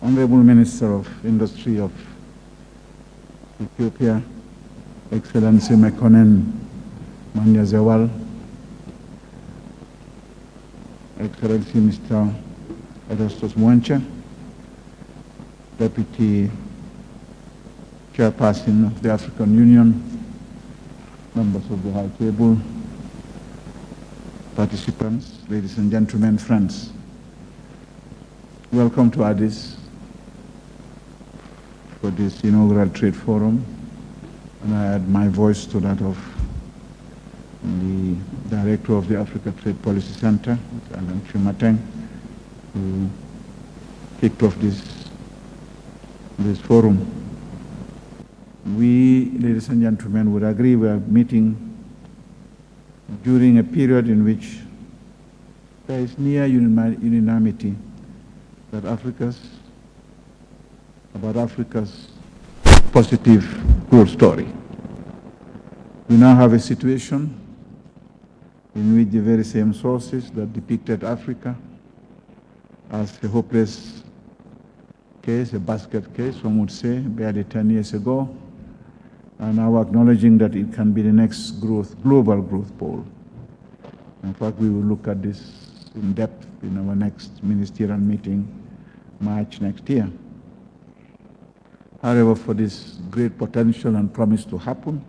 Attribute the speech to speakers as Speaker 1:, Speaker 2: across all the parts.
Speaker 1: Honorable Minister of Industry of Ethiopia, Excellency Mekonnen Manyazewal, Excellency Mr. Erastus Mwancha, Deputy Chairperson of the African Union, members of the High Table, participants, ladies and gentlemen, friends. Welcome to Addis for this inaugural trade forum, and I add my voice to that of the Director of the Africa Trade Policy Center, Alan Chimateng, who kicked off this forum. We, ladies and gentlemen, would agree we are meeting during a period in which there is near unanimity that Africa's positive growth story. We now have a situation in which the very same sources that depicted Africa as a hopeless case, a basket case, some would say, barely 10 years ago, are now acknowledging that it can be the next global growth pole. In fact, we will look at this in depth in our next ministerial meeting, March next year. However, for this great potential and promise to happen,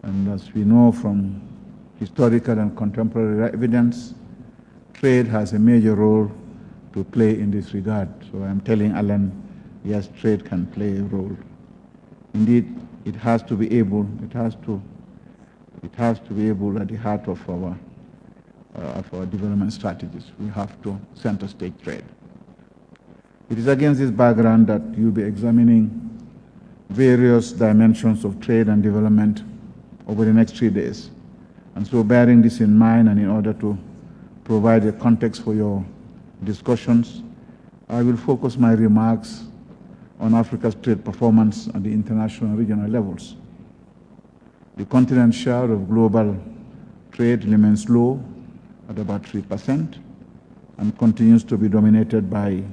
Speaker 1: and as we know from historical and contemporary evidence, trade has a major role to play in this regard. So I'm telling Alan, yes, trade can play a role. Indeed, it has to be able at the heart of our development strategies. We have to center stage trade. It is against this background that you'll be examining various dimensions of trade and development over the next 3 days. And so bearing this in mind, and in order to provide a context for your discussions, I will focus my remarks on Africa's trade performance at the international and regional levels. The continent's share of global trade remains low at about 3% and continues to be dominated by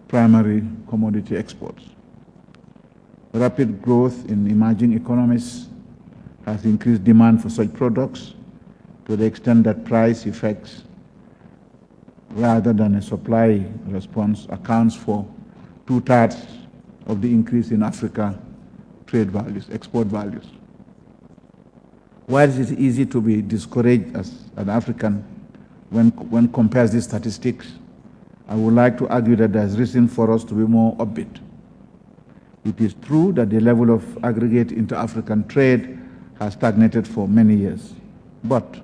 Speaker 1: primary commodity exports. Rapid growth in emerging economies has increased demand for such products to the extent that price effects rather than a supply response accounts for 2/3 of the increase in Africa trade values, export values. While it is easy to be discouraged as an African when one compares these statistics, I would like to argue that there is reason for us to be more upbeat. It is true that the level of aggregate inter-African trade has stagnated for many years, but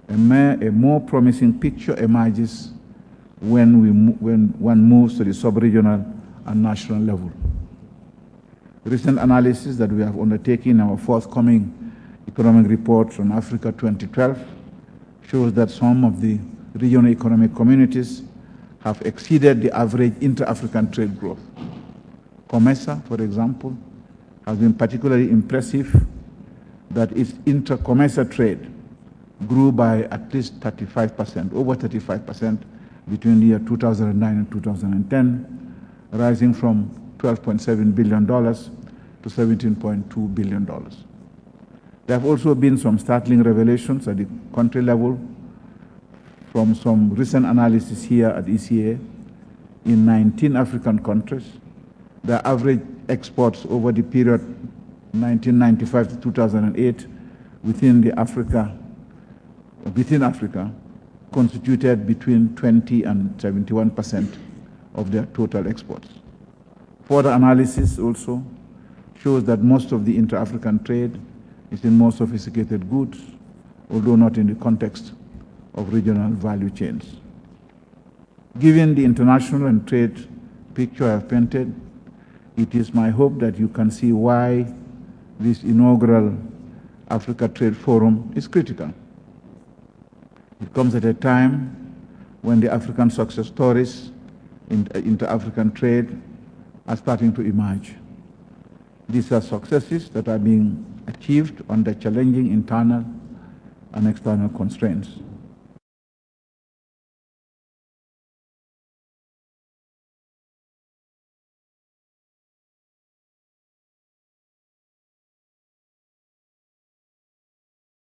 Speaker 1: a more promising picture emerges when one moves to the sub-regional and national level. Recent analysis that we have undertaken in our forthcoming economic report on Africa 2012 shows that some of the regional economic communities have exceeded the average inter-African trade growth. COMESA, for example, has been particularly impressive that its inter-COMESA trade grew by at least 35%, over 35%, between the year 2009 and 2010, rising from $12.7 billion to $17.2 billion. There have also been some startling revelations at the country level from some recent analysis here at ECA. In 19 African countries, the average exports over the period 1995 to 2008 within Africa constituted between 20 and 71% of their total exports. Further analysis also shows that most of the inter-African trade is in more sophisticated goods, although not in the context of regional value chains. Given the international and trade picture I have painted, it is my hope that you can see why this inaugural Africa Trade Forum is critical. It comes at a time when the African success stories in inter-African trade are starting to emerge. These are successes that are being achieved under challenging internal and external constraints.